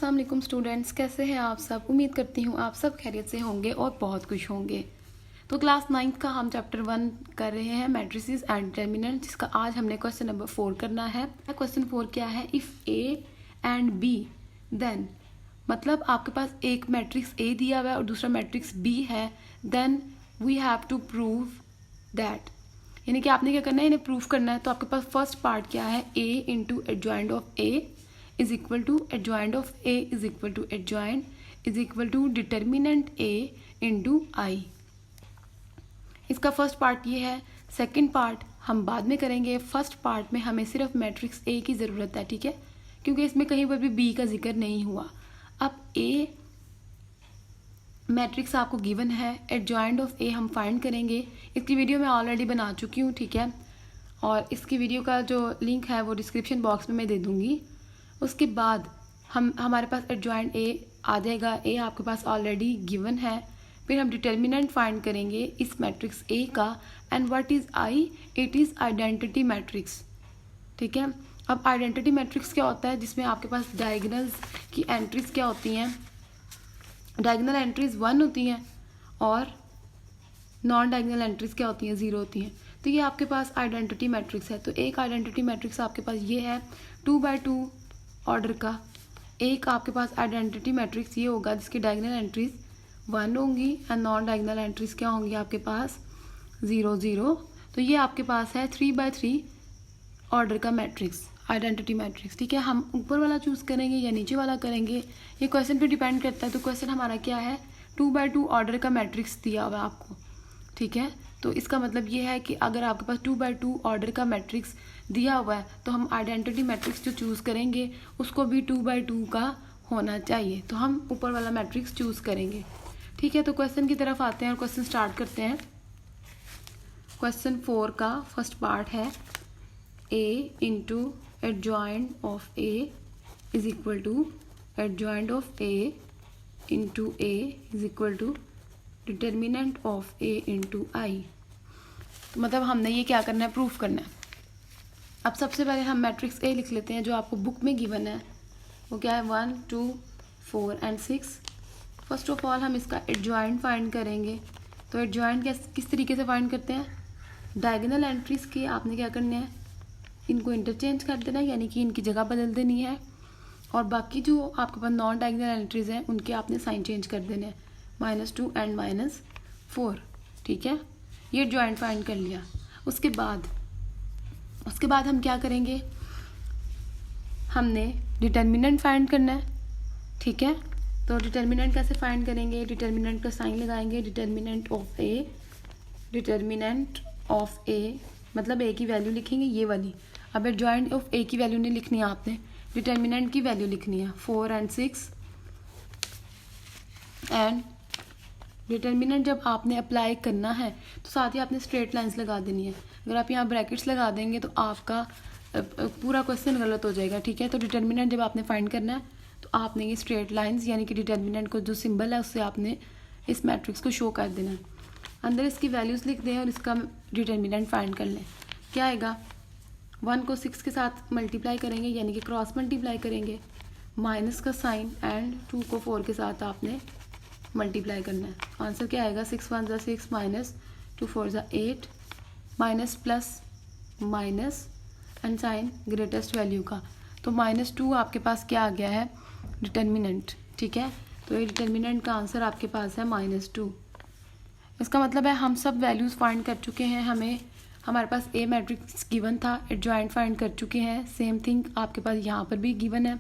अस्सलाम वालेकुम स्टूडेंट्स, कैसे हैं आप सब। उम्मीद करती हूँ आप सब खैरियत से होंगे और बहुत खुश होंगे। तो क्लास 9th का हम चैप्टर 1 कर रहे हैं मैट्रिसेस एंड डिटर्मिनेंट, जिसका आज हमने क्वेश्चन नंबर 4 करना है। क्वेश्चन 4 क्या है, if A and B then, मतलब आपके पास एक मैट्रिक्स ए दिया हुआ है और दूसरा मैट्रिक्स बी है, then we have to prove that, यानी कि आपने क्या करना है, इन्हें प्रूव करना है। तो आपके पास फर्स्ट पार्ट क्या है, a into adjoint of a is equal to adjoint of A is equal to adjoint is equal to determinant A into I। इसका फर्स्ट पार्ट ये है। सेकंड पार्ट हम बाद में करेंगे। फर्स्ट पार्ट में हमें सिर्फ मैट्रिक्स A की ज़रूरत है, ठीक है, क्योंकि इसमें कहीं पर भी B का जिक्र नहीं हुआ। अब A मैट्रिक्स आपको गिवन है, एडजॉइंट ऑफ A हम फाइंड करेंगे। इसकी वीडियो मैं ऑलरेडी बना चुकी हूँ, ठीक है, और इसकी वीडियो का जो लिंक है वो डिस्क्रिप्शन बॉक्स में मैं दे दूँगी। उसके बाद हमारे पास एडजॉइंट ए आ जाएगा। ए आपके पास ऑलरेडी गिवन है। फिर हम डिटर्मिनेंट फाइंड करेंगे इस मैट्रिक्स ए का। And what is I, it is identity matrix, ठीक है। अब आइडेंटिटी मैट्रिक्स क्या होता है, जिसमें आपके पास डायगोनल्स की एंट्रीज क्या होती हैं, डायगोनल एंट्रीज 1 होती हैं और नॉन डायगोनल एंट्रीज क्या होती हैं, 0 होती हैं। तो ये आपके पास आइडेंटिटी मैट्रिक्स है। तो एक आइडेंटिटी मैट्रिक्स आपके पास ये है 2x2 ऑर्डर का। एक आपके पास आइडेंटिटी मैट्रिक्स ये होगा जिसकी डायगोनल एंट्रीज 1 होंगी एंड नॉन डायगोनल एंट्रीज क्या होंगी आपके पास, 0 0। तो ये आपके पास है 3x3 ऑर्डर का मैट्रिक्स, आइडेंटिटी मैट्रिक्स, ठीक है। हम ऊपर वाला चूज़ करेंगे या नीचे वाला करेंगे, ये क्वेश्चन पे डिपेंड करता है। तो क्वेश्चन हमारा क्या है, 2x2 ऑर्डर का मैट्रिक्स दिया हुआ है आपको, ठीक है। तो इसका मतलब ये है कि अगर आपके पास 2x2 ऑर्डर का मैट्रिक्स दिया हुआ है तो हम आइडेंटिटी मैट्रिक्स जो चूज़ करेंगे उसको भी 2x2 का होना चाहिए। तो हम ऊपर वाला मैट्रिक्स चूज़ करेंगे, ठीक है। तो क्वेश्चन की तरफ आते हैं और क्वेश्चन स्टार्ट करते हैं। क्वेश्चन 4 का फर्स्ट पार्ट है a into adjoint of a is equal to adjoint of a into a is equal to determinant of a into I। मतलब हमने ये क्या करना है, प्रूफ करना है। अब सबसे पहले हम मैट्रिक्स ए लिख लेते हैं जो आपको बुक में गिवन है। वो क्या है, 1 2 4 एंड 6। फर्स्ट ऑफ ऑल हम इसका एडजॉइंट फाइंड करेंगे। तो एडजॉइंट किस तरीके से फाइंड करते हैं, डायगोनल एंट्रीज के आपने क्या करना है, इनको इंटरचेंज कर देना है, यानी कि इनकी जगह बदल देनी है। और बाकी जो आपके पास नॉन डायगोनल एंट्रीज हैं उनके आपने साइन चेंज कर देने हैं, -2 एंड -4, ठीक है। ये एडजॉइंट फाइंड कर लिया। उसके बाद हम क्या करेंगे, हमने डिटर्मिनेंट फाइंड करना है, ठीक है। तो डिटर्मिनेंट कैसे फाइंड करेंगे, डिटर्मिनेंट का साइन लगाएंगे, डिटर्मिनेंट ऑफ ए मतलब ए की वैल्यू लिखेंगे ये वाली। अब एडजॉइंट ऑफ ए की वैल्यू नहीं लिखनी है आपने, डिटर्मिनेंट की वैल्यू लिखनी है, 4 एंड 6। एंड डिटर्मिनेंट जब आपने अप्लाई करना है तो साथ ही आपने स्ट्रेट लाइंस लगा देनी है। अगर आप यहाँ ब्रैकेट्स लगा देंगे तो आपका पूरा क्वेश्चन गलत हो जाएगा, ठीक है। तो डिटर्मिनेंट जब आपने फाइंड करना है तो आपने ये स्ट्रेट लाइंस यानी कि डिटर्मिनेंट को जो सिंबल है उससे आपने इस मैट्रिक्स को शो कर देना है। अंदर इसकी वैल्यूज़ लिख दें और इसका डिटर्मिनेंट फाइंड कर लें। क्या आएगा, 1 को 6 के साथ मल्टीप्लाई करेंगे यानी कि क्रॉस मल्टीप्लाई करेंगे, माइनस का साइन, एंड 2 को 4 के साथ आपने मल्टीप्लाई करना है। आंसर क्या आएगा, 6 1 ज़ा 6 -2 4 ज़ा 8, minus plus minus and sign greatest value का। तो -2 आपके पास क्या आ गया है, डिटर्मिनेंट, ठीक है। तो ये डिटर्मिनेंट का आंसर आपके पास है -2। इसका मतलब है हम सब वैल्यूज़ फाइंड कर चुके हैं। हमारे पास ए मैट्रिक्स गिवन था, एडजॉइंट फाइंड कर चुके हैं, सेम थिंग आपके पास यहाँ पर भी गिवन है।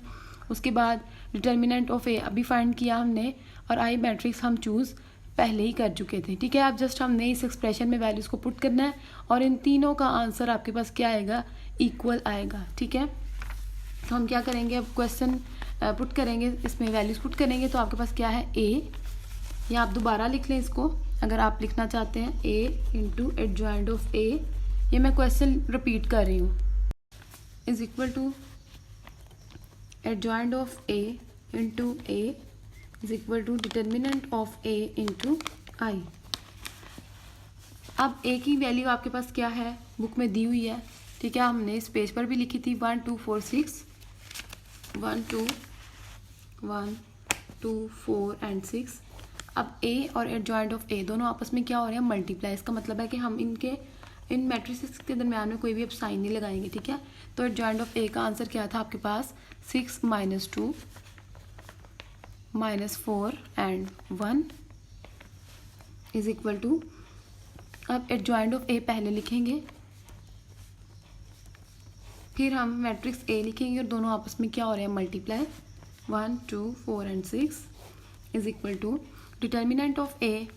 उसके बाद डिटर्मिनेंट ऑफ ए अभी फाइंड किया हमने, और आई मैट्रिक्स हम चूज़ पहले ही कर चुके थे, ठीक है। अब जस्ट हमने इस एक्सप्रेशन में वैल्यूज़ को पुट करना है और इन तीनों का आंसर आपके पास क्या आएगा, इक्वल आएगा, ठीक है। तो हम क्या करेंगे, अब क्वेश्चन पुट करेंगे, इसमें वैल्यूज़ पुट करेंगे। तो आपके पास क्या है, ए, या आप दोबारा लिख लें इसको अगर आप लिखना चाहते हैं, a into adjoint of a, ये मैं क्वेश्चन रिपीट कर रही हूँ, is equal to adjoint of a into a is equal to determinant of a into I. अब ए की वैल्यू आपके पास क्या है, बुक में दी हुई है, ठीक है। हमने इस पेज पर भी लिखी थी 1 2 4 6, 1 2 1 2 4 एंड 6। अब ए और एडजॉइंट ऑफ ए दोनों आपस में क्या हो रहे हैं, मल्टीप्लाई। इसका मतलब है कि हम इन मैट्रिसेस के दरम्यान में कोई भी अब साइन नहीं लगाएंगे, ठीक है। तो एडजॉइंट ऑफ ए का आंसर क्या था आपके पास, 6 - 2 -4 एंड 1 इज इक्वल टू, अब एडजॉइंट ऑफ ए पहले लिखेंगे, फिर हम मैट्रिक्स ए लिखेंगे और दोनों आपस में क्या हो रहे हैं, multiply. 1 2 4 and 6 is equal to determinant of a.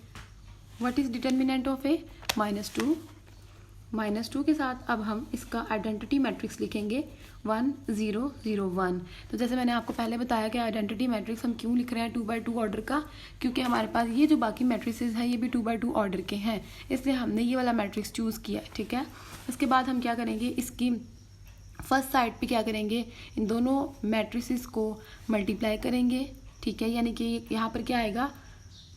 What is determinant of a, -2। -2 के साथ अब हम इसका आइडेंटिटी मैट्रिक्स लिखेंगे 1 0 0 1। तो जैसे मैंने आपको पहले बताया कि आइडेंटिटी मैट्रिक्स हम क्यों लिख रहे हैं 2x2 ऑर्डर का, क्योंकि हमारे पास ये जो बाकी मैट्रिसेस हैं ये भी 2x2 ऑर्डर के हैं, इसलिए हमने ये वाला मैट्रिक्स चूज़ किया है, ठीक है। उसके बाद हम क्या करेंगे, इसकी फर्स्ट साइड पे क्या करेंगे, इन दोनों मैट्रिसेस को मल्टीप्लाई करेंगे, ठीक है। यानी कि यहाँ पर क्या आएगा,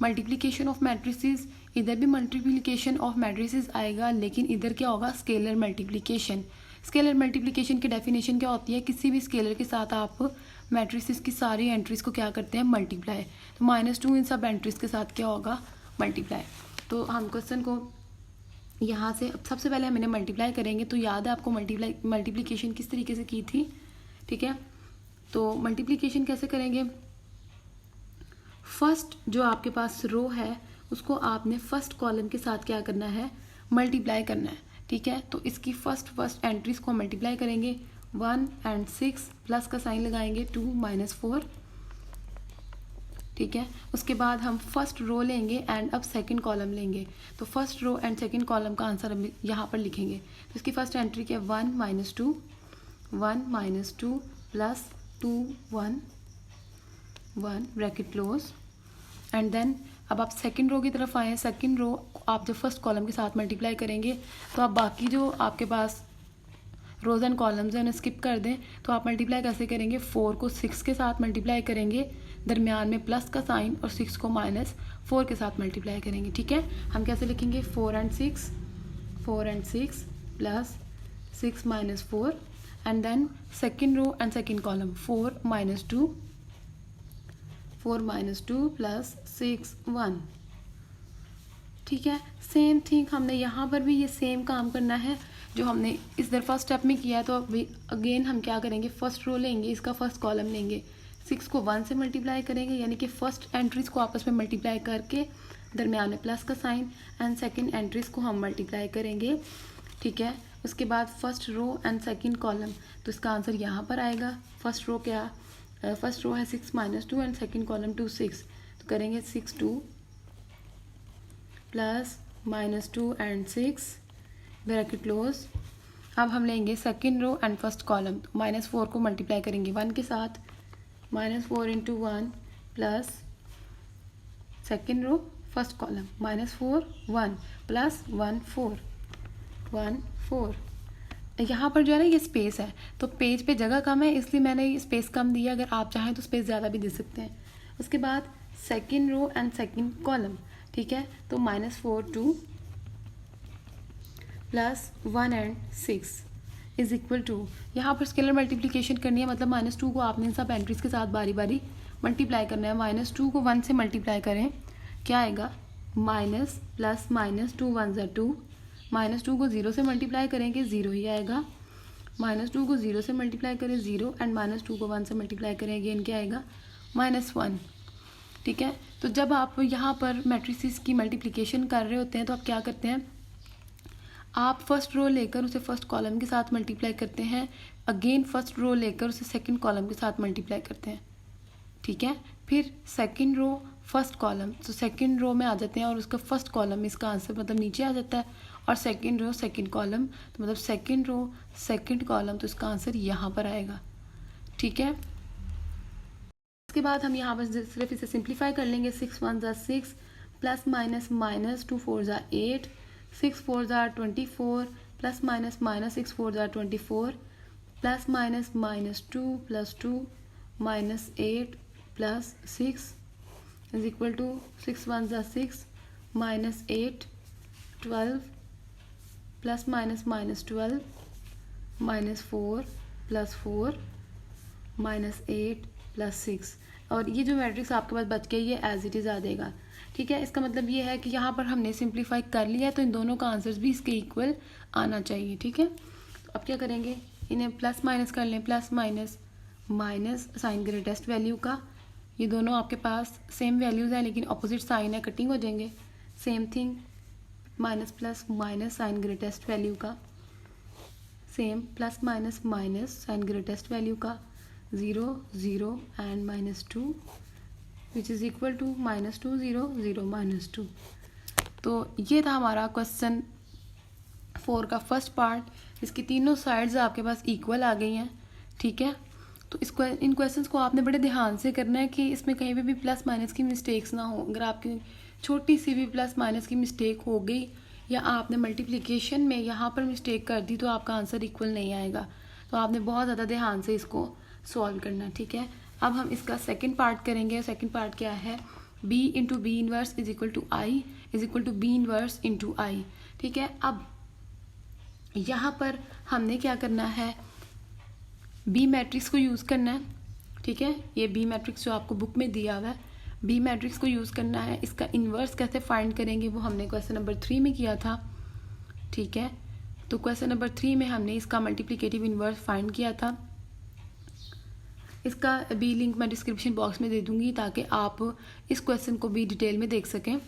मल्टीप्लिकेशन ऑफ मैट्रिसेस। इधर भी मल्टीप्लिकेशन ऑफ मैट्रिसेस आएगा, लेकिन इधर क्या होगा, स्केलर मल्टीप्लिकेशन। स्केलर मल्टीप्लिकेशन की डेफिनेशन क्या होती है, किसी भी स्केलर के साथ आप मैट्रिसेस की सारी एंट्रीज को क्या करते हैं, मल्टीप्लाई। तो -2 इन सब एंट्रीज के साथ क्या होगा, मल्टीप्लाई। तो हम क्वेश्चन को यहाँ से सबसे पहले हम इन्हें मल्टीप्लाई करेंगे। तो याद है आपको मल्टीप्लिकेशन किस तरीके से की थी, ठीक है। तो मल्टीप्लिकेशन कैसे करेंगे, फर्स्ट जो आपके पास रो है उसको आपने फर्स्ट कॉलम के साथ क्या करना है, मल्टीप्लाई करना है, ठीक है। तो इसकी फर्स्ट एंट्रीज को मल्टीप्लाई करेंगे, 1 एंड 6 प्लस का साइन लगाएंगे, 2 - 4, ठीक है। उसके बाद हम फर्स्ट रो लेंगे एंड अब सेकंड कॉलम लेंगे। तो first row and second column का आंसर हम यहाँ पर लिखेंगे। तो इसकी फर्स्ट एंट्री क्या है, 1 - 2 1 - 2 plus 2 1 1 bracket close. And then अब आप सेकंड रो की तरफ आए, सेकंड रो आप जब फर्स्ट कॉलम के साथ मल्टीप्लाई करेंगे तो आप बाकी जो आपके पास रोज एंड कॉलम्स हैं उन्हें स्किप कर दें। तो आप मल्टीप्लाई कैसे करेंगे, 4 को 6 के साथ मल्टीप्लाई करेंगे, दरमियान में प्लस का साइन, और 6 को -4 के साथ मल्टीप्लाई करेंगे, ठीक है। हम कैसे लिखेंगे, 4 and 6 plus 6 - 4 and then second row and second column 4 - 2 plus 6 1, ठीक है। सेम थिंग हमने यहाँ पर भी ये सेम काम करना है जो हमने इस दर फर्स्ट स्टेप में किया है। तो अगेन हम क्या करेंगे, फर्स्ट रो लेंगे, इसका फर्स्ट कॉलम लेंगे, 6 को 1 से मल्टीप्लाई करेंगे, यानी कि फर्स्ट एंट्रीज को आपस में मल्टीप्लाई करके दरमियान में प्लस का साइन, एंड सेकंड एंट्रीज को हम मल्टीप्लाई करेंगे, ठीक है। उसके बाद first row and second column, तो इसका आंसर यहाँ पर आएगा। फर्स्ट रो है 6 - 2 एंड सेकंड कॉलम 2 6, तो करेंगे 6 2 प्लस -2 एंड 6 ब्रैकेट क्लोज। अब हम लेंगे second row and first column, तो -4 को मल्टीप्लाई करेंगे 1 के साथ, -4 × 1 plus second row first column -4 1 plus 1 4 1 4। यहाँ पर जो है ना ये स्पेस है, तो पेज पे जगह कम है इसलिए मैंने ये स्पेस कम दिया, अगर आप चाहें तो स्पेस ज़्यादा भी दे सकते हैं। उसके बाद second row and second column, ठीक है। तो -4 2 plus 1 and 6 is equal to, यहाँ पर स्केलर मल्टीप्लिकेशन करनी है, मतलब -2 को आपने इन सब एंट्रीज के साथ बारी बारी मल्टीप्लाई करना है। -2 को 1 से मल्टीप्लाई करें, क्या आएगा, माइनस प्लस -2 1 × 2, -2 को 0 से मल्टीप्लाई करेंगे 0 ही आएगा, -2 को 0 से मल्टीप्लाई करें 0 एंड -2 को 1 से मल्टीप्लाई करें अगेन क्या आएगा, -1, ठीक है। तो जब आप यहाँ पर मैट्रिसेस की मल्टीप्लिकेशन कर रहे होते हैं तो आप क्या करते हैं, आप फर्स्ट रो लेकर उसे फर्स्ट कॉलम के साथ मल्टीप्लाई करते हैं, अगेन फर्स्ट रो लेकर उसे सेकंड कॉलम के साथ मल्टीप्लाई करते हैं, ठीक है। फिर सेकंड रो फर्स्ट कॉलम, तो सेकंड रो में आ जाते हैं और उसका फर्स्ट कॉलम इसका आंसर मतलब नीचे आ जाता है, और सेकंड रो सेकंड कॉलम, तो मतलब सेकंड रो सेकंड कॉलम, तो इसका आंसर यहाँ पर आएगा, ठीक है। इसके बाद हम यहाँ पर सिर्फ इसे सिंप्लीफाई कर लेंगे, 6 1 × 6 plus -2 4 × 8 6 4 × 24 plus -6 4 × 24 plus -2 plus 2 -8 plus 6 is equal to 6 1 × 6 -8 12 plus -12 -4 plus 4 -8 plus 6। और ये जो मैट्रिक्स आपके पास बच गया ये एज इट इज़ आ जाएगा। ठीक है, इसका मतलब ये है कि यहाँ पर हमने सिंप्लीफाई कर लिया है तो इन दोनों का आंसर भी इसके इक्वल आना चाहिए। ठीक है, तो अब क्या करेंगे, इन्हें प्लस माइनस कर लें, plus minus minus sign greatest value का, ये दोनों आपके पास सेम वैल्यूज़ हैं लेकिन अपोजिट साइन है, कटिंग हो जाएंगे। Same thing minus plus minus sign greatest value का, same plus minus minus sign greatest value का, 0 0 and -2 which is equal to -2 0 0 -2। तो ये था हमारा क्वेश्चन 4 का फर्स्ट पार्ट। इसकी तीनों साइड्स आपके पास इक्वल आ गई हैं। ठीक है, तो इन क्वेश्चंस को आपने बड़े ध्यान से करना है कि इसमें कहीं पे भी प्लस माइनस की मिस्टेक्स ना हो। अगर आपकी छोटी सी भी प्लस माइनस की मिस्टेक हो गई या आपने मल्टीप्लिकेशन में यहाँ पर मिस्टेक कर दी तो आपका आंसर इक्वल नहीं आएगा। तो आपने बहुत ज़्यादा ध्यान से इसको सॉल्व करना। ठीक है, अब हम इसका सेकंड पार्ट करेंगे। सेकंड पार्ट क्या है, b into B inverse is equal to I is equal to B inverse into I. ठीक है, अब यहाँ पर हमने क्या करना है, बी मैट्रिक्स को यूज़ करना है। ठीक है, ये बी मैट्रिक्स जो आपको बुक में दिया हुआ है, बी मैट्रिक्स को यूज़ करना है। इसका इन्वर्स कैसे फाइंड करेंगे वो हमने क्वेश्चन नंबर 3 में किया था। ठीक है, तो क्वेश्चन नंबर 3 में हमने इसका मल्टीप्लिकेटिव इन्वर्स फाइंड किया था। इसका बी लिंक मैं डिस्क्रिप्शन बॉक्स में दे दूंगी ताकि आप इस क्वेश्चन को भी डिटेल में देख सकें।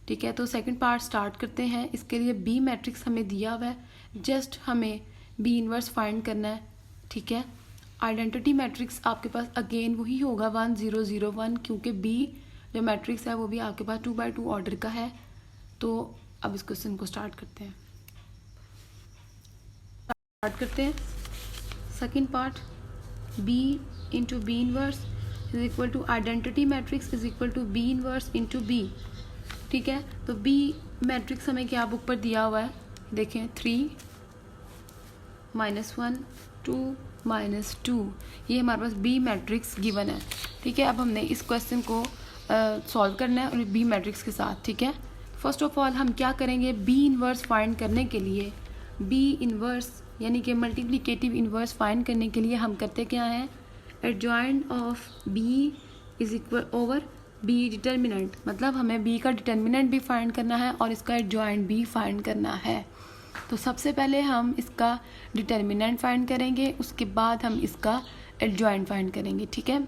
ठीक है, तो सेकंड पार्ट स्टार्ट करते हैं। इसके लिए बी मैट्रिक्स हमें दिया हुआ है, जस्ट हमें बी इन्वर्स फाइंड करना है। ठीक है, आइडेंटिटी मैट्रिक्स आपके पास अगेन वही होगा 1 0 0 1, क्योंकि बी जो मैट्रिक्स है वो भी आपके पास 2 by 2 ऑर्डर का है। तो अब इस क्वेश्चन को स्टार्ट करते हैं। Second part, B into B inverse is equal to identity matrix is equal to B inverse into B. ठीक है, तो बी मैट्रिक्स हमें क्या बुक पर दिया हुआ है, देखें 3 -1 2 -2, ये हमारे पास बी मैट्रिक्स गिवन है। ठीक है, अब हमने इस क्वेश्चन को सॉल्व करना है और बी मैट्रिक्स के साथ। ठीक है, फर्स्ट ऑफ ऑल हम क्या करेंगे, बी इनवर्स फाइंड करने के लिए, बी इनवर्स यानी कि मल्टीप्लिकेटिव इनवर्स फाइंड करने के लिए हम करते क्या हैं, adjoint of B is equal over B determinant, मतलब हमें बी का डिटर्मिनेंट भी फाइंड करना है और इसका एडजॉइंट भी फाइंड करना है। तो सबसे पहले हम इसका डिटर्मिनेंट फाइंड करेंगे, उसके बाद हम इसका एडजॉइंट फाइंड करेंगे। ठीक है,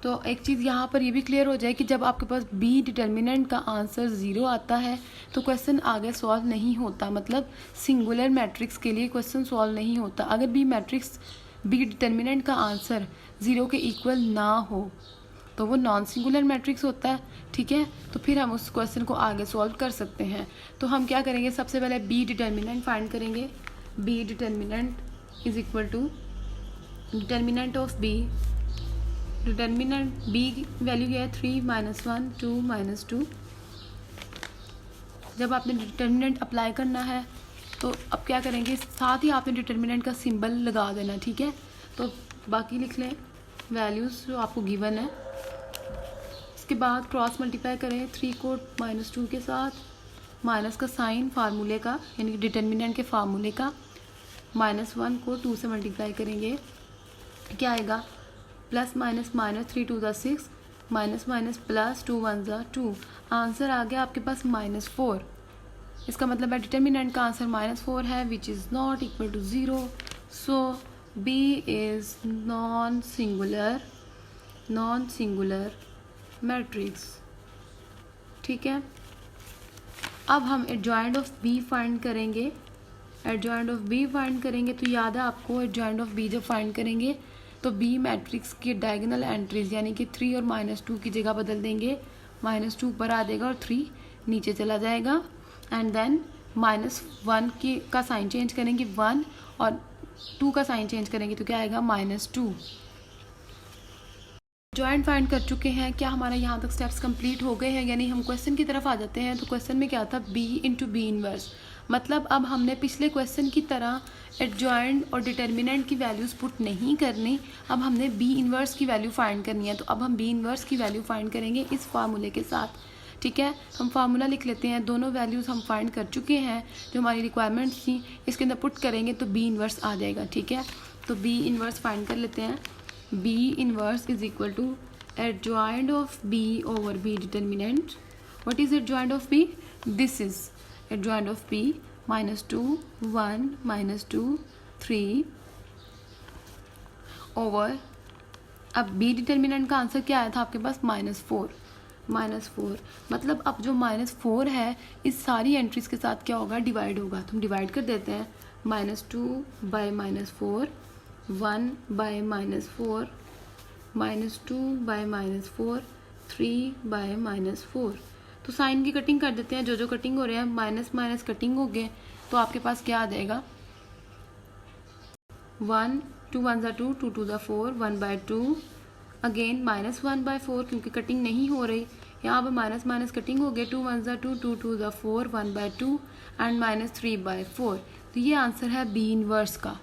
तो एक चीज़ यहाँ पर ये भी क्लियर हो जाए कि जब आपके पास बी डिटर्मिनेंट का आंसर 0 आता है तो क्वेश्चन आगे सॉल्व नहीं होता, मतलब सिंगुलर मैट्रिक्स के लिए क्वेश्चन सॉल्व नहीं होता। अगर बी मैट्रिक्स बी डिटर्मिनेंट का आंसर 0 के इक्वल ना हो तो वो नॉन सिंगुलर मैट्रिक्स होता है। ठीक है, तो फिर हम उस क्वेश्चन को आगे सॉल्व कर सकते हैं। तो हम क्या करेंगे, सबसे पहले बी डिटर्मिनेंट फाइंड करेंगे। B determinant is equal to determinant of B, determinant B की वैल्यू क्या है 3 -1 2 -2। जब आपने डिटर्मिनेंट अप्लाई करना है तो अब क्या करेंगे, साथ ही आपने डिटर्मिनेंट का सिंबल लगा देना। ठीक है, तो बाकी लिख लें वैल्यूज़ जो आपको गिवन है। इसके बाद क्रॉस मल्टीप्लाई करें 3 को -2 के साथ, माइनस का साइन फार्मूले का यानी कि डिटर्मिनेंट के फार्मूले का, -1 को 2 से मल्टीप्लाई करेंगे, क्या आएगा, plus minus minus 3 2 6 minus minus plus 2 1 2, answer आ गया आपके पास -4। इसका मतलब है डिटर्मिनेंट का आंसर -4 है, which is not equal to 0। So B is non singular matrix. ठीक है, अब हम एडजॉइंट ऑफ बी फाइंड करेंगे। एडजॉइंट ऑफ बी फाइंड करेंगे तो याद है आपको, एडजॉइंट ऑफ बी जब फाइंड करेंगे तो बी मैट्रिक्स की डायगोनल एंट्रीज यानी कि 3 और -2 की जगह बदल देंगे। -2 ऊपर आ जाएगा और 3 नीचे चला जाएगा, एंड देन -1 की का साइन चेंज करेंगे 1 और 2 का साइन चेंज करेंगे तो क्या आएगा -2। जॉइंट फाइंड कर चुके हैं, क्या हमारा यहाँ तक स्टेप्स कंप्लीट हो गए हैं, यानी हम क्वेश्चन की तरफ आ जाते हैं। तो क्वेश्चन में क्या था, बी इंटू बी इनवर्स, मतलब अब हमने पिछले क्वेश्चन की तरह एडजॉइंट और डिटर्मिनेंट की वैल्यूज़ पुट नहीं करनी, अब हमने बी इनवर्स की वैल्यू फाइंड करनी है। तो अब हम बी इनवर्स की वैल्यू फाइंड करेंगे इस फार्मूले के साथ। ठीक है, हम फार्मूला लिख लेते हैं, दोनों वैल्यूज़ हम फाइंड कर चुके हैं जो हमारी रिक्वायरमेंट्स थी, इसके अंदर पुट करेंगे तो बी इनवर्स आ जाएगा। ठीक है, तो बी इनवर्स फाइंड कर लेते हैं। B inverse is equal to adjoint of B over B determinant. What is adjoint of B? This is adjoint of B, -2 1 -2 3 over, अब बी डिटर्मिनेंट का आंसर क्या आया था आपके पास? -4 मतलब अब जो -4 है इस सारी एंट्रीज के साथ क्या होगा? डिवाइड होगा। तो हम डिवाइड कर देते हैं, -2 बाय -4, 1 बाय -4, -2 बाय -4, 3 बाय -4। तो साइन की कटिंग कर देते हैं, जो कटिंग हो रहे हैं माइनस माइनस कटिंग हो गए, तो आपके पास क्या आ जाएगा? 1 2 1 2 2 2 4 1 बाय 2, अगेन -1/4 क्योंकि कटिंग नहीं हो रही, यहाँ पर माइनस माइनस कटिंग हो गया, 2 1 2 2 2 4 1 बाय 2 एंड -3/4। तो ये आंसर है बी इनवर्स का।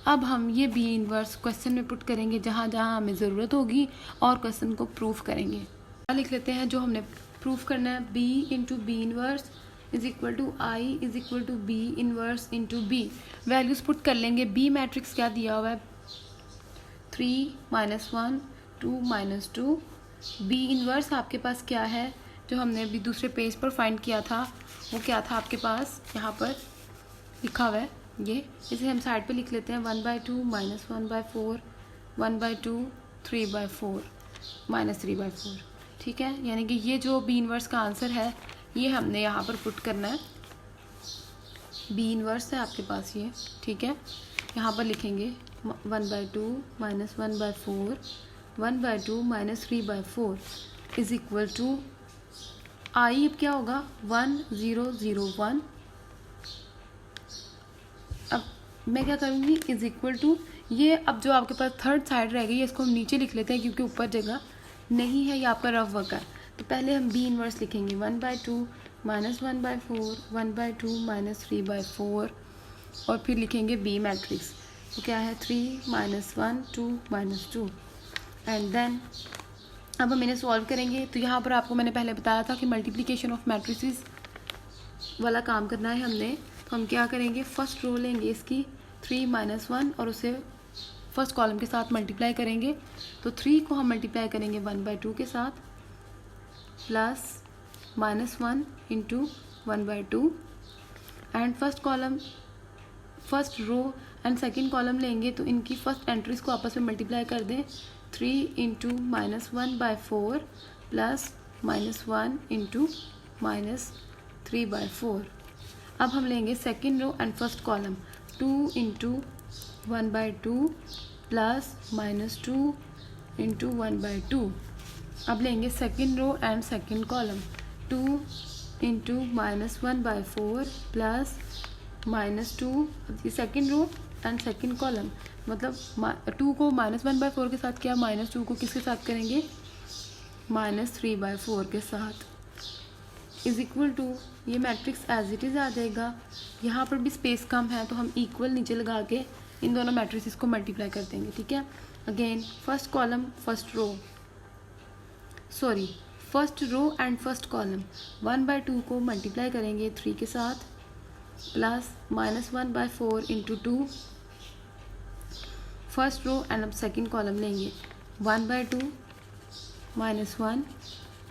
अब हम ये बी इनवर्स क्वेश्चन में पुट करेंगे जहाँ जहाँ हमें ज़रूरत होगी और क्वेश्चन को प्रूफ करेंगे। लिख लेते हैं जो हमने प्रूफ करना है, b into B inverse is equal to I is equal to B inverse into B. Values put कर लेंगे। बी मैट्रिक्स क्या दिया हुआ है? 3 -1 2 -2। बी इनवर्स आपके पास क्या है जो हमने अभी दूसरे पेज पर फाइंड किया था, वो क्या था आपके पास? यहाँ पर लिखा हुआ है ये, इसे हम साइड पे लिख लेते हैं, 1/2 -1/4 1/2 3/4 -3/4। ठीक है, यानी कि ये जो बी इनवर्स का आंसर है ये हमने यहाँ पर पुट करना है। बी इनवर्स है आपके पास ये, ठीक है, यहाँ पर लिखेंगे 1/2 -1/4 1/2 -3/4 इज इक्वल टू आई। अब क्या होगा? 1 0 0 1। अब मैं क्या करूँगी? इज इक्वल टू ये, अब जो आपके पास थर्ड साइड रह गई इसको हम नीचे लिख लेते हैं क्योंकि ऊपर जगह नहीं है, ये आपका रफ वर्क है। तो पहले हम बी इनवर्स लिखेंगे, 1/2 -1/4 1/2 -3/4 और फिर लिखेंगे बी मैट्रिक्स। तो क्या है? 3 -1 2 -2 एंड देन अब हम इन्हें सॉल्व करेंगे। तो यहाँ पर आपको मैंने पहले बताया था कि मल्टीप्लिकेशन ऑफ मैट्रिसेस वाला काम करना है हमने। तो हम क्या करेंगे? फर्स्ट रो लेंगे इसकी 3 -1 और उसे फर्स्ट कॉलम के साथ मल्टीप्लाई करेंगे। तो 3 को हम मल्टीप्लाई करेंगे 1/2 के साथ plus -1 into 1/2 and first column, first row and second column लेंगे तो इनकी फर्स्ट एंट्रीज को आपस में मल्टीप्लाई कर दें, 3 इंटू -1/4 प्लस -1 इंटू -3/4। अब हम लेंगे second row and first column, 2 into 1/2 plus -2 into 1/2। अब लेंगे second row and second column, 2 into -1/4 plus -2। ये second row and second column, मतलब 2 को -1/4 के साथ किया, -2 को किसके साथ करेंगे? -3/4 के साथ इज इक्वल टू, ये मैट्रिक्स एज इट इज़ आ जाएगा। यहाँ पर भी स्पेस कम है तो हम इक्वल नीचे लगा के इन दोनों मैट्रिक्स को मल्टीप्लाई कर देंगे। ठीक है, again first column first row, sorry first row and first column, 1/2 को मल्टीप्लाई करेंगे 3 के साथ plus -1/4 into 2 first row and अब सेकेंड कॉलम लेंगे, 1/2 -1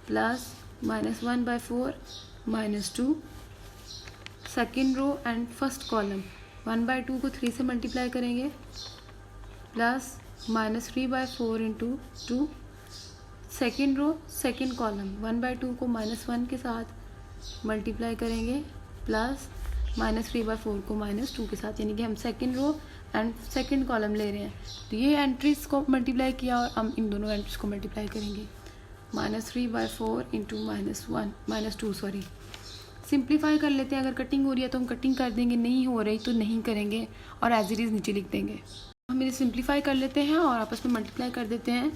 plus -1/4 -2 second row and first column, 1/2 को 3 से मल्टीप्लाई करेंगे plus -3/4 into 2 second row second column, 1/2 को -1 के साथ मल्टीप्लाई करेंगे प्लस -3/4 को -2 के साथ, यानी कि हम second row and second column ले रहे हैं। तो ये एंट्रीज को मल्टीप्लाई किया और हम इन दोनों एंट्रीज को मल्टीप्लाई करेंगे, -3/4 इंटू -2 सॉरी। सिंप्लीफाई कर लेते हैं, अगर कटिंग हो रही है तो हम कटिंग कर देंगे, नहीं हो रही तो नहीं करेंगे और एज इट इज़ नीचे लिख देंगे। हम इसे सिंप्लीफाई कर लेते हैं और आपस में मल्टीप्लाई कर देते हैं,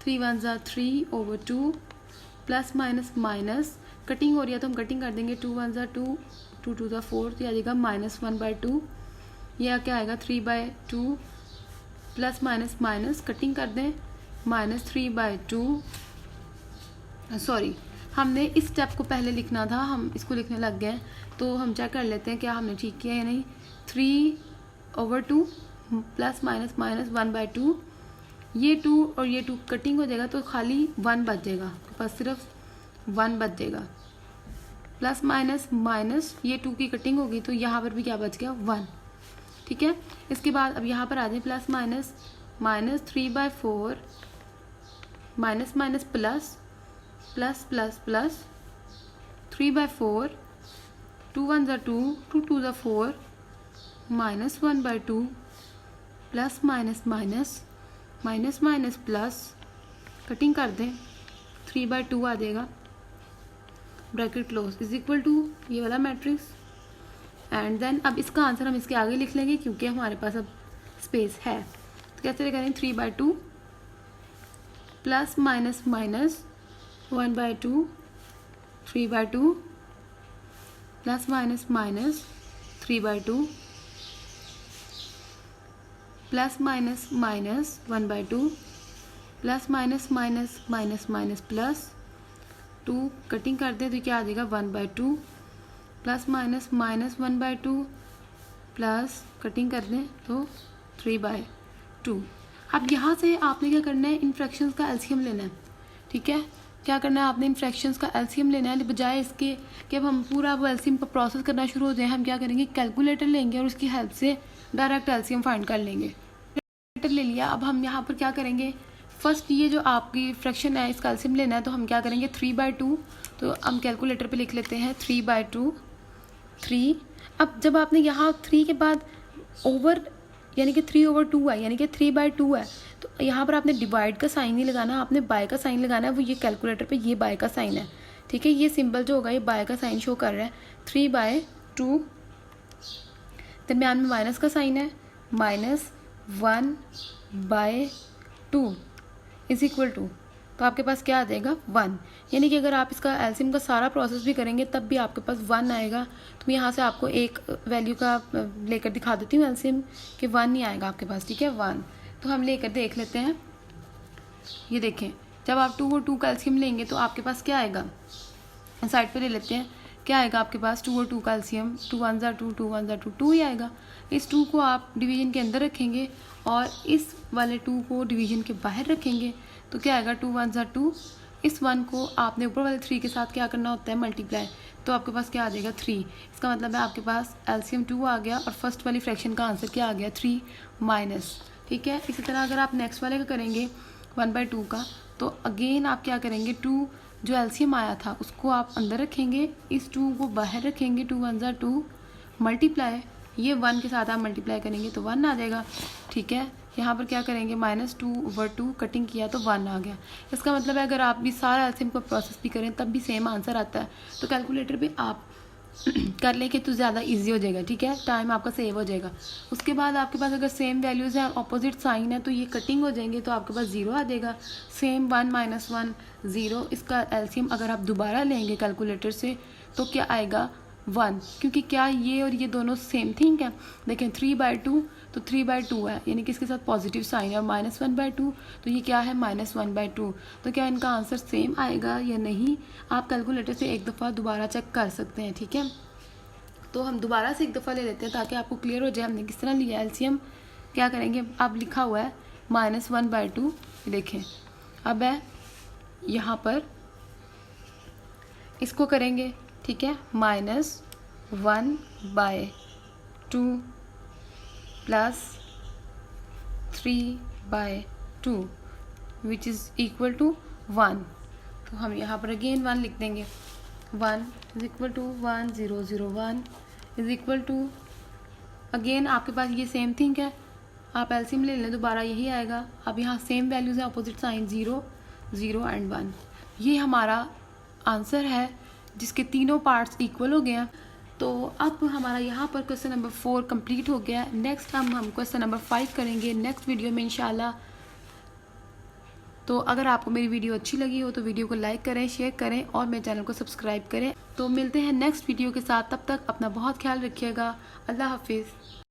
3 1 3/2 प्लस माइनस माइनस, कटिंग हो रही है तो हम कटिंग कर देंगे, 2 1 2 2 2 4, तो आ जाएगा -1/2, यह क्या आएगा 3/2 प्लस माइनस माइनस, कटिंग कर दें -3/2, सॉरी हमने इस स्टेप को पहले लिखना था, हम इसको लिखने लग गए, तो हम चेक कर लेते हैं क्या हमने ठीक किया या नहीं। 3/2 प्लस माइनस माइनस 1/2 ये 2 और ये 2 कटिंग हो जाएगा तो खाली 1 बच जाएगा, बस सिर्फ 1 बच जाएगा। प्लस माइनस माइनस ये 2 की कटिंग होगी तो यहाँ पर भी क्या बच गया 1, ठीक है। इसके बाद अब यहाँ पर आ जाए plus minus minus 3/4 minus minus plus plus plus plus 3/4 2 1 2 2 2 4 minus 1/2 plus minus minus minus minus plus cutting कर दें 3/2 आ जाएगा, bracket close is equal to ये वाला मैट्रिक्स। एंड देन अब इसका आंसर हम इसके आगे लिख लेंगे क्योंकि हमारे पास अब स्पेस है। तो कैसे करें 3/2 plus minus minus 1/2 3/2 plus minus minus 3/2 plus minus minus 1/2 plus minus minus minus minus plus 2 cutting कर दें तो क्या आ जाएगा 1/2 plus minus minus 1/2 plus cutting कर दें तो 3/2। अब यहाँ से आपने क्या करना है, इन फ्रैक्शंस का एलसीएम लेना है, ठीक है। क्या करना है आपने, इन फ्रैक्शंस का एलसीएम लेना है। बजाय इसके कि अब हम पूरा वो एलसीएम का प्रोसेस करना शुरू हो जाए, हम क्या करेंगे कैलकुलेटर लेंगे और उसकी हेल्प से डायरेक्ट एलसीएम फाइंड कर लेंगे। कैलकुलेटर ले लिया, अब हम यहाँ पर क्या करेंगे, फर्स्ट ये जो आपकी फ्रैक्शन है इसका एलसीएम लेना है तो हम क्या करेंगे 3/2, तो हम कैलकुलेटर पे लिख लेते हैं 3/2 3। अब जब आपने यहाँ 3 के बाद ओवर यानी कि 3/2 है, यानी कि 3/2 है, तो यहाँ पर आपने डिवाइड का साइन नहीं लगाना, आपने बाय का साइन लगाना है। वो ये कैलकुलेटर पे ये बाय का साइन है, ठीक है। ये सिंबल जो होगा ये बाय का साइन शो कर रहा है 3/2। दरम्यान में माइनस का साइन है, -1/2 इज इक्वल टू, तो आपके पास क्या आ जाएगा 1। यानी कि अगर आप इसका एलसीएम का सारा प्रोसेस भी करेंगे तब भी आपके पास 1 आएगा। तो मैं यहाँ से आपको एक वैल्यू का लेकर दिखा देती हूँ एलसीएम कि 1 ही आएगा आपके पास, ठीक है 1। तो हम लेकर देख लेते हैं, ये देखें जब आप 2 और 2 का एलसीएम लेंगे तो आपके पास क्या आएगा, साइड पे ले लेते हैं, क्या आएगा आपके पास 2 और 2 का एलसीएम 2 1 2 2 1 2 2 ही आएगा। इस 2 को आप डिवीजन के अंदर रखेंगे और इस वाले 2 को डिवीजन के बाहर रखेंगे तो क्या आएगा 2 1 2। इस 1 को आपने ऊपर वाले 3 के साथ क्या करना होता है मल्टीप्लाई, तो आपके पास क्या आ जाएगा 3। इसका मतलब है आपके पास एलसीएम 2 आ गया और फर्स्ट वाली फ्रैक्शन का आंसर क्या आ गया 3 माइनस, ठीक है। इसी तरह अगर आप नेक्स्ट वाले का करेंगे 1/2 का, तो अगेन आप क्या करेंगे 2 जो एलसीएम आया था उसको आप अंदर रखेंगे, इस 2 को बाहर रखेंगे 2 1 2 मल्टीप्लाई, ये 1 के साथ आप मल्टीप्लाई करेंगे तो 1 आ जाएगा, ठीक है। यहाँ पर क्या करेंगे -2/2 कटिंग किया तो 1 आ गया। इसका मतलब है अगर आप भी सारा एलसीएम का प्रोसेस भी करें तब भी सेम आंसर आता है। तो कैलकुलेटर पे आप कर लेंगे तो ज़्यादा इजी हो जाएगा, ठीक है, टाइम आपका सेव हो जाएगा। उसके बाद आपके पास अगर सेम वैल्यूज़ हैं ऑपोजिट साइन है तो ये कटिंग हो जाएंगे तो आपके पास 0 आ जाएगा। सेम 1 - 1 0, इसका एलसीएम अगर आप दोबारा लेंगे कैलकुलेटर से तो क्या आएगा 1, क्योंकि क्या ये और ये दोनों सेम थिंग है। देखें 3/2 तो 3/2 है, यानी कि इसके साथ पॉजिटिव साइन है, और -1/2 तो ये क्या है -1/2। तो क्या इनका आंसर सेम आएगा या नहीं, आप कैलकुलेटर से एक दफ़ा दोबारा चेक कर सकते हैं, ठीक है। तो हम दोबारा से एक दफ़ा ले लेते हैं ताकि आपको क्लियर हो जाए हमने किस तरह लिया एलसीएम। क्या करेंगे, अब लिखा हुआ है -1/2, देखें अब है यहाँ पर इसको करेंगे, ठीक है, -1/2 plus 3/2 which is equal to 1। तो हम यहाँ पर अगेन 1 लिख देंगे, 1 is equal to 1 0 0 1 is equal to, again आपके पास ये सेम थिंग है, आप एलसीएम ले लें दोबारा यही आएगा। अब यहाँ सेम वैल्यूज़ है, अपोजिट साइन 0 0 एंड 1। ये हमारा आंसर है जिसके तीनों पार्ट्स इक्वल हो गए हैं। तो अब हमारा यहाँ पर क्वेश्चन नंबर 4 कंप्लीट हो गया है। नेक्स्ट हम क्वेश्चन नंबर 5 करेंगे नेक्स्ट वीडियो में इंशाल्लाह। तो अगर आपको मेरी वीडियो अच्छी लगी हो तो वीडियो को लाइक करें, शेयर करें और मेरे चैनल को सब्सक्राइब करें। तो मिलते हैं नेक्स्ट वीडियो के साथ, तब तक अपना बहुत ख्याल रखिएगा। अल्लाह हाफिज़।